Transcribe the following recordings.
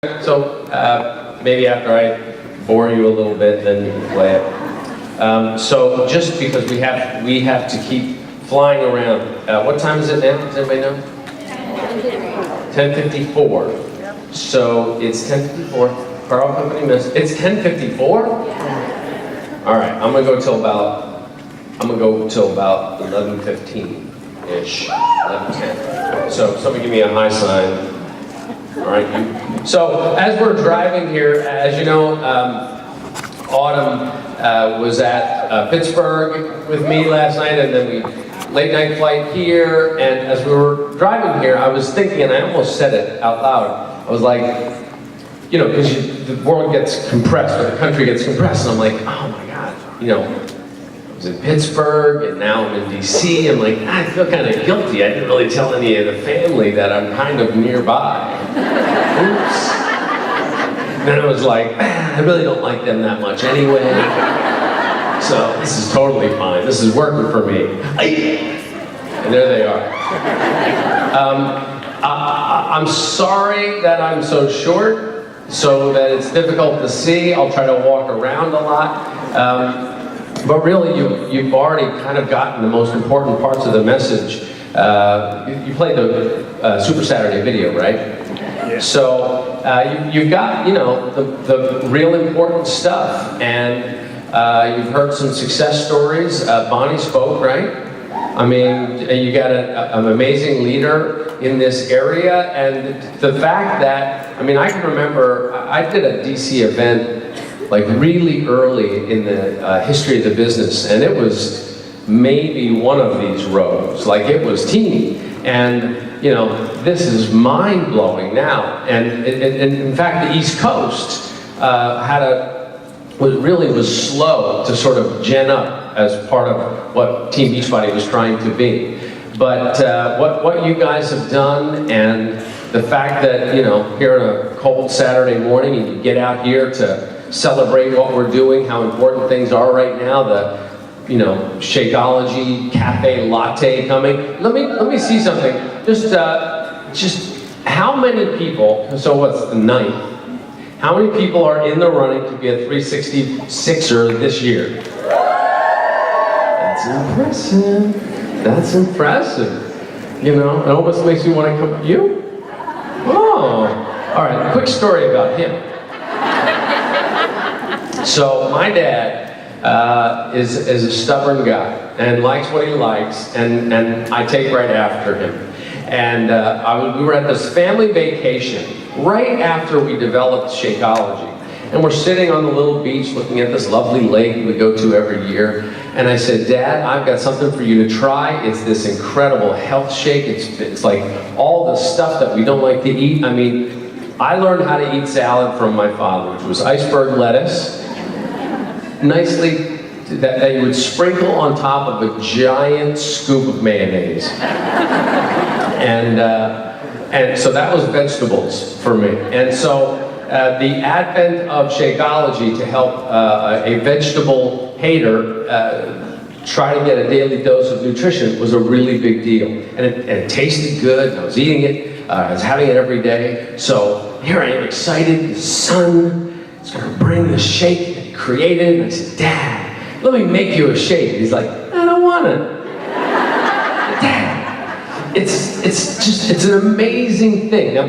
So maybe after I bore you a little bit, then you can play it. So just because we have to keep flying around. What time is it now? Does anybody know? 10:54. So it's 10:54. Carl Company missed. It's 10:54. All right. I'm gonna go till about 11:15 ish. 11:10. So somebody give me a high sign. All right. So as we're driving here, as you know, Autumn was at Pittsburgh with me last night, and then we late night flight here. And as we were driving here, I was thinking, and I almost said it out loud. I was like, you know, because the world gets compressed, or the country gets compressed, and I'm like, oh my God, you know. I was in Pittsburgh, and now I'm in DC. I'm like, I feel kind of guilty. I didn't really tell any of the family that I'm kind of nearby. Oops. Then I was like, I really don't like them that much anyway. So this is totally fine. This is working for me. And there they are. I'm sorry that I'm so short, so that it's difficult to see. I'll try to walk around a lot. But really, you've already kind of gotten the most important parts of the message. You played the Super Saturday video, right? Yeah. So you've got, you know, the real important stuff, and you've heard some success stories. Bonnie spoke, right? I mean, you got an amazing leader in this area, and the fact that, I mean, I can remember, I did a DC event like really early in the history of the business, and it was maybe one of these rows, like it was teeny, and you know, this is mind-blowing now, and in fact the East Coast was slow to sort of gen up as part of what Team Beachbody was trying to be. But what you guys have done, and the fact that, you know, here on a cold Saturday morning, and you get out here to celebrate what we're doing, how important things are right now, the, you know, Shakeology cafe latte coming. Let me see something. Just how many people, so what's the 9th? How many people are in the running to be a 366er this year? That's impressive. That's impressive. You know, it almost makes me want to come, you? Oh, all right, a quick story about him. So my dad is a stubborn guy and likes what he likes, and I take right after him. And we were at this family vacation right after we developed Shakeology. And we're sitting on the little beach looking at this lovely lake we go to every year. And I said, Dad, I've got something for you to try. It's this incredible health shake. It's like all the stuff that we don't like to eat. I mean, I learned how to eat salad from my father, which was iceberg lettuce, nicely, that you would sprinkle on top of a giant scoop of mayonnaise. And so that was vegetables for me. And so the advent of Shakeology to help a vegetable hater try to get a daily dose of nutrition was a really big deal. And it tasted good, I was eating it, I was having it every day. So here I am excited, the sun is gonna bring the shake that he created. And I said, Dad, let me make you a shake. He's like, I don't want it. Dad, it's an amazing thing. Now,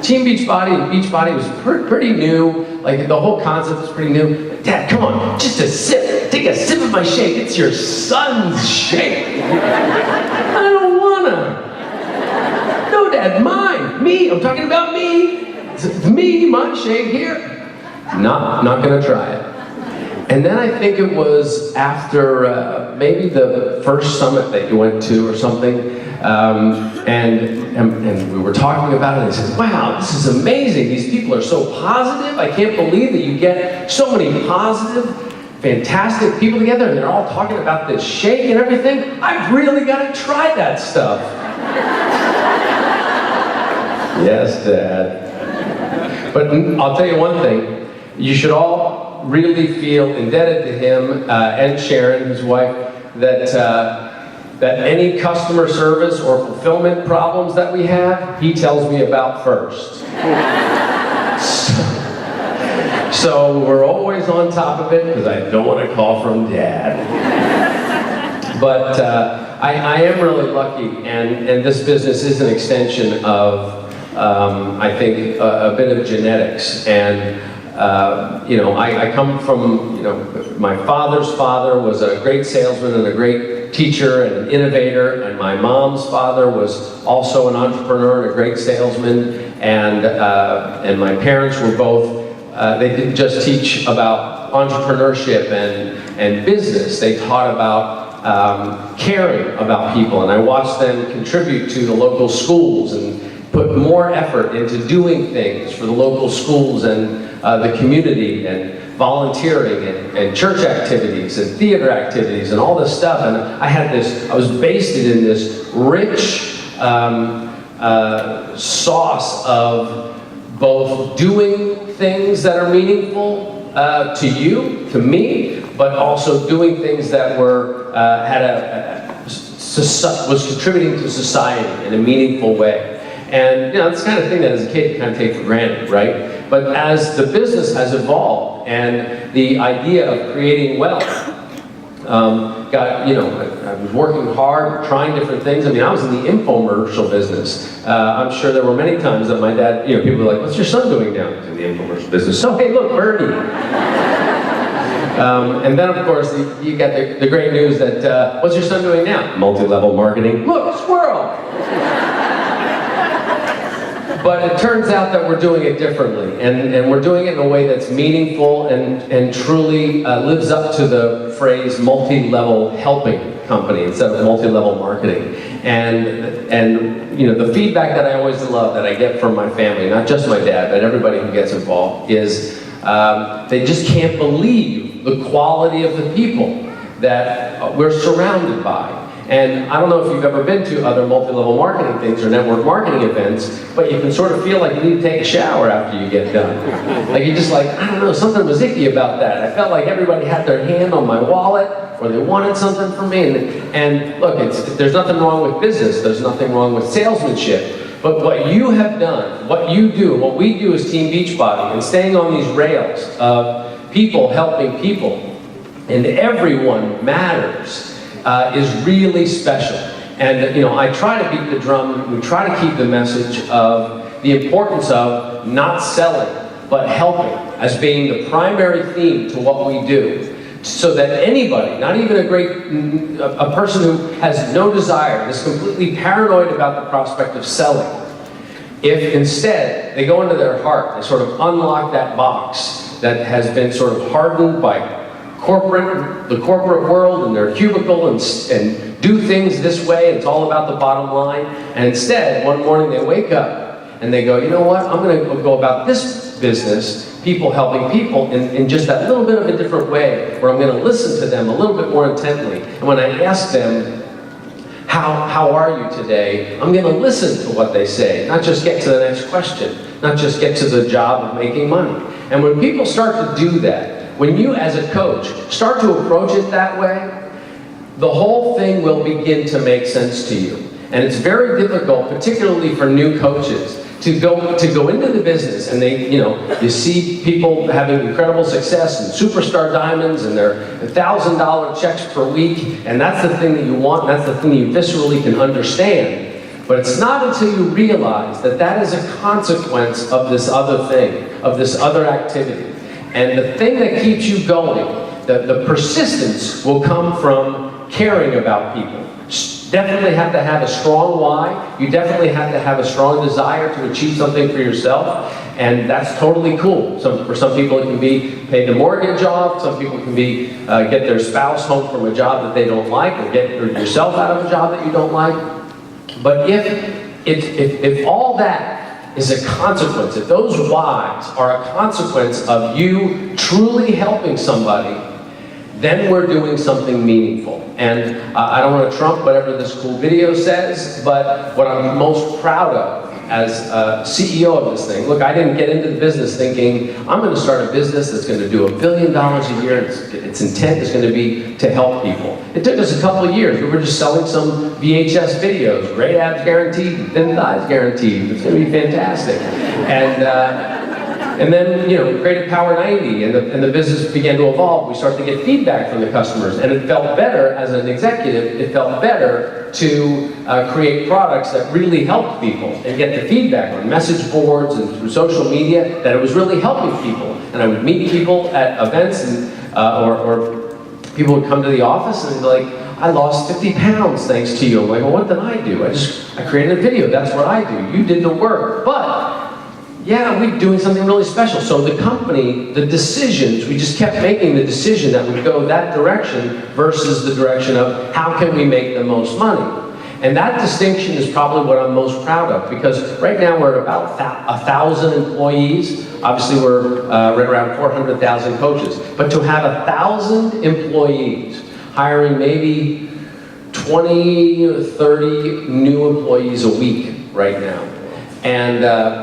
Team Beachbody and Beachbody was pretty new. Like the whole concept was pretty new. But Dad, come on, just a sip. Take a sip of my shake. It's your son's shake. I don't wanna. No, Dad, mine. Me. I'm talking about me. It's me, my shake here. Not gonna try it. And then I think it was after maybe the first summit that you went to or something, and we were talking about it, and I said, wow, this is amazing. These people are so positive. I can't believe that you get so many positive, fantastic people together, and they're all talking about this shake and everything. I've really got to try that stuff. Yes, Dad. But I'll tell you one thing. You should all really feel indebted to him and Sharon, his wife, that any customer service or fulfillment problems that we have, he tells me about first. So we're always on top of it because I don't want to call from Dad. But I am really lucky, and this business is an extension of, I think, a bit of genetics. And you know, I come from, you know, my father's father was a great salesman and a great teacher and an innovator, and my mom's father was also an entrepreneur and a great salesman, and my parents were both, they didn't just teach about entrepreneurship and business, they taught about caring about people, and I watched them contribute to the local schools and put more effort into doing things for the local schools and the community, and volunteering and church activities and theater activities and all this stuff. And I was basted in this rich sauce of both doing things that are meaningful to you, to me, but also doing things that were was contributing to society in a meaningful way. And you know, it's the kind of thing that as a kid you kind of take for granted, right? But as the business has evolved and the idea of creating wealth you know, I was working hard, trying different things. I mean, I was in the infomercial business. I'm sure there were many times that my dad, you know, people were like, "What's your son doing now?" He's in the infomercial business. So, hey, look, Bernie. And then, of course, you get the great news that, what's your son doing now? Multi-level marketing. Look, squirrel! But it turns out that we're doing it differently, and we're doing it in a way that's meaningful and truly lives up to the phrase multi-level helping company instead of multi-level marketing. And you know, the feedback that I always love that I get from my family, not just my dad, but everybody who gets involved, is they just can't believe the quality of the people that we're surrounded by. And I don't know if you've ever been to other multi-level marketing things or network marketing events, but you can sort of feel like you need to take a shower after you get done. Like you're just like, I don't know, something was icky about that. I felt like everybody had their hand on my wallet, or they wanted something from me. And look, there's nothing wrong with business, there's nothing wrong with salesmanship. But what you have done, what you do, what we do as Team Beachbody, and staying on these rails of people helping people, and everyone matters, is really special. And you know, I try to beat the drum, we try to keep the message of the importance of not selling, but helping as being the primary theme to what we do. So that anybody, not even a person who has no desire, is completely paranoid about the prospect of selling, if instead they go into their heart, they sort of unlock that box that has been sort of hardened by the corporate world and their cubicle, and do things this way, it's all about the bottom line, and instead one morning they wake up and they go, you know what, I'm going to go about this business, people helping people, in just that little bit of a different way, where I'm going to listen to them a little bit more intently. And when I ask them, how are you today, I'm going to listen to what they say, not just get to the next question, not just get to the job of making money. And when people start to do that, when you as a coach start to approach it that way, the whole thing will begin to make sense to you. And it's very difficult, particularly for new coaches, to go into the business, and you see people having incredible success and superstar diamonds, and their $1,000 checks per week, and that's the thing that you want, and that's the thing you viscerally can understand. But it's not until you realize that that is a consequence of this other thing, of this other activity. And the thing that keeps you going, the persistence, will come from caring about people. Definitely have to have a strong why. You definitely have to have a strong desire to achieve something for yourself, and that's totally cool. For some people it can be pay the mortgage off, some people can be get their spouse home from a job that they don't like, or get yourself out of a job that you don't like. But if all that is a consequence, if those whys are a consequence of you truly helping somebody, then we're doing something meaningful. And I don't want to trump whatever this cool video says, but what I'm most proud of as CEO of this thing, look, I didn't get into the business thinking, I'm going to start a business that's going to do $1 billion a year, and its intent is going to be to help people. It took us a couple of years. We were just selling some VHS videos, great abs guaranteed, thin thighs guaranteed. It's going to be fantastic. And And then, created Power 90, and the business began to evolve. We started to get feedback from the customers, and it felt better as an executive. It felt better to create products that really helped people and get the feedback on message boards and through social media that it was really helping people. And I would meet people at events, and or people would come to the office and be like, I lost 50 pounds thanks to you. I'm like, well, what did I do? I created a video. That's what I do. You did the work. But yeah, we're doing something really special. So the company, the decisions, we just kept making the decision that would go that direction versus the direction of how can we make the most money. And that distinction is probably what I'm most proud of, because right now we're at about 1,000 employees. Obviously we're right around 400,000 coaches. But to have 1,000 employees, hiring maybe 20 or 30 new employees a week right now. And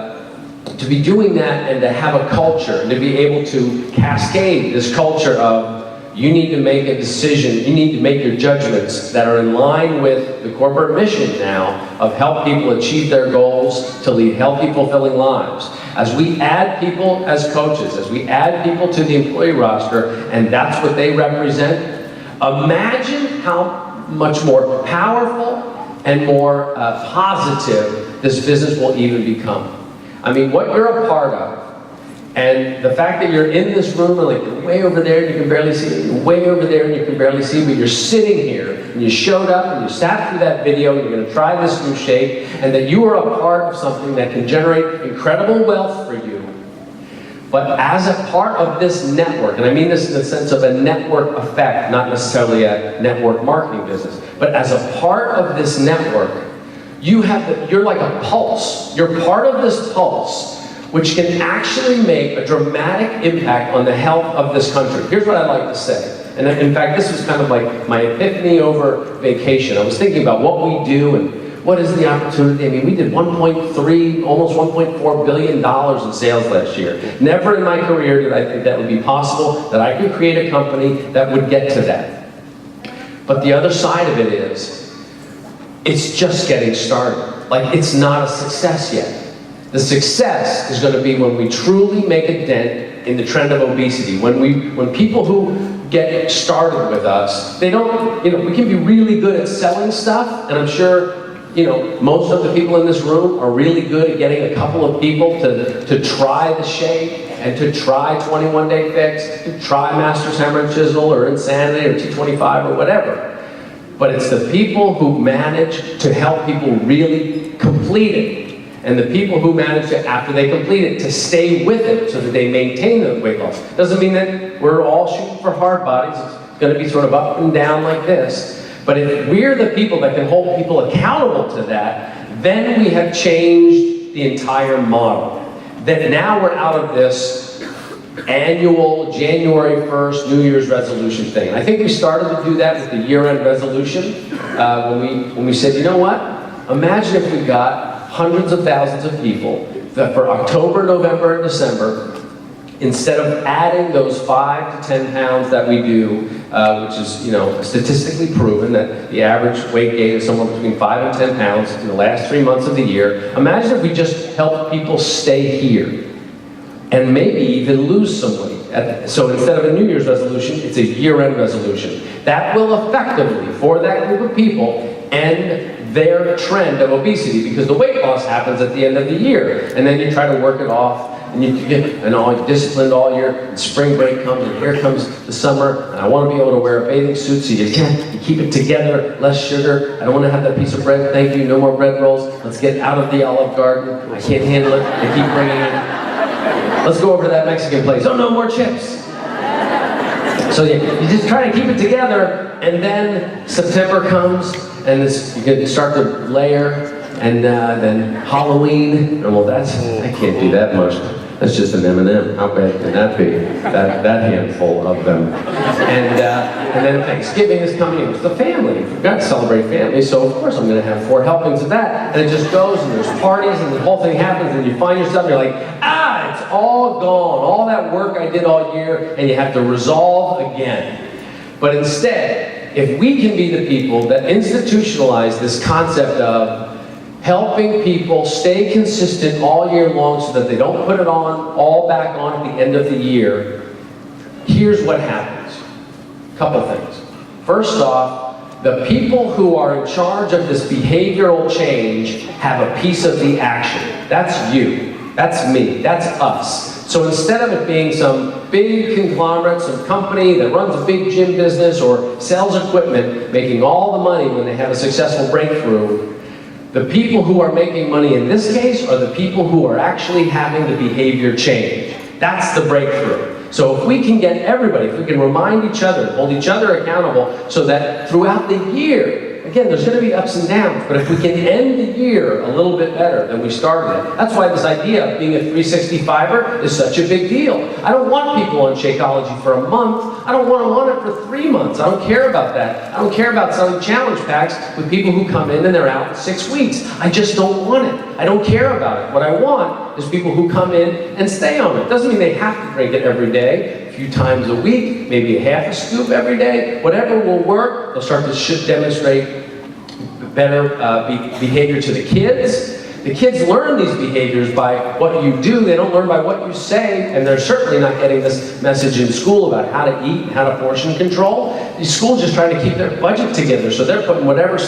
to be doing that and to have a culture, and to be able to cascade this culture of you need to make a decision, you need to make your judgments that are in line with the corporate mission now of help people achieve their goals to lead healthy, fulfilling lives. As we add people as coaches, as we add people to the employee roster, and that's what they represent, imagine how much more powerful and more positive this business will even become. I mean, what you're a part of, and the fact that you're in this room, and like you're way over there and you can barely see, you're way over there and you can barely see, but you're sitting here and you showed up and you sat through that video and you're going to try this new shake, and that you are a part of something that can generate incredible wealth for you. But as a part of this network, and I mean this in the sense of a network effect, not necessarily a network marketing business, but as a part of this network, you're like a pulse. You're part of this pulse, which can actually make a dramatic impact on the health of this country. Here's what I like to say. And in fact, this was kind of like my epiphany over vacation. I was thinking about what we do and what is the opportunity. I mean, we did 1.3, almost $1.4 billion in sales last year. Never in my career did I think that would be possible, that I could create a company that would get to that. But the other side of it is, it's just getting started. Like, it's not a success yet. The success is going to be when we truly make a dent in the trend of obesity. When people who get started with us, they don't, we can be really good at selling stuff, and I'm sure, most of the people in this room are really good at getting a couple of people to try the shake, and to try 21 Day Fix, to try Master's Hammer and Chisel, or Insanity, or T25, or whatever. But it's the people who manage to help people really complete it, and the people who manage to, after they complete it, to stay with it so that they maintain the weight loss. Doesn't mean that we're all shooting for hard bodies. It's going to be sort of up and down like this. But if we're the people that can hold people accountable to that, then we have changed the entire model. That now we're out of this annual January 1st New Year's resolution thing. And I think we started to do that with the year-end resolution when we said, you know what? Imagine if we got hundreds of thousands of people that for October, November, and December, instead of adding those 5 to 10 pounds that we do, which is statistically proven that the average weight gain is somewhere between 5 and 10 pounds in the last 3 months of the year. Imagine if we just helped people stay here and maybe even lose some weight. So instead of a New Year's resolution, it's a year-end resolution. That will effectively, for that group of people, end their trend of obesity, because the weight loss happens at the end of the year, and then you try to work it off, and you're disciplined all year, and spring break comes, and here comes the summer, and I want to be able to wear a bathing suit, so you keep it together, less sugar, I don't want to have that piece of bread, thank you, no more bread rolls, let's get out of the Olive Garden, I can't handle it, I keep bringing it. Let's go over to that Mexican place, oh, no more chips. So you just try to keep it together, and then September comes, and you can start to layer, and then Halloween, and well, I can't do that much. That's just an M&M. How bad can that be? That handful of them. And then Thanksgiving is coming. It's the family. We've got to celebrate family, so of course I'm going to have 4 helpings of that. And it just goes, and there's parties, and the whole thing happens, and you find yourself, you're like, it's all gone. All that work I did all year, and you have to resolve again. But instead, if we can be the people that institutionalize this concept of helping people stay consistent all year long so that they don't put it all back on at the end of the year, here's what happens. Couple things. First off, the people who are in charge of this behavioral change have a piece of the action. That's you. That's me. That's us. So instead of it being some big conglomerate, some company that runs a big gym business or sells equipment, making all the money when they have a successful breakthrough, the people who are making money in this case are the people who are actually having the behavior change. That's the breakthrough. So if we can get everybody, if we can remind each other, hold each other accountable, so that throughout the year, again, there's going to be ups and downs, but if we can end the year a little bit better than we started it, that's why this idea of being a 365er is such a big deal. I don't want people on Shakeology for a month. I don't want them on it for 3 months. I don't care about that. I don't care about selling challenge packs with people who come in and they're out in 6 weeks. I just don't want it. I don't care about it. What I want is people who come in and stay on it. Doesn't mean they have to drink it every day. A few times a week, maybe a half a scoop every day, whatever will work. They'll start to demonstrate better behavior to the kids. The kids learn these behaviors by what you do. They don't learn by what you say, and they're certainly not getting this message in school about how to eat and how to portion control. The school's just trying to keep their budget together, so they're putting whatever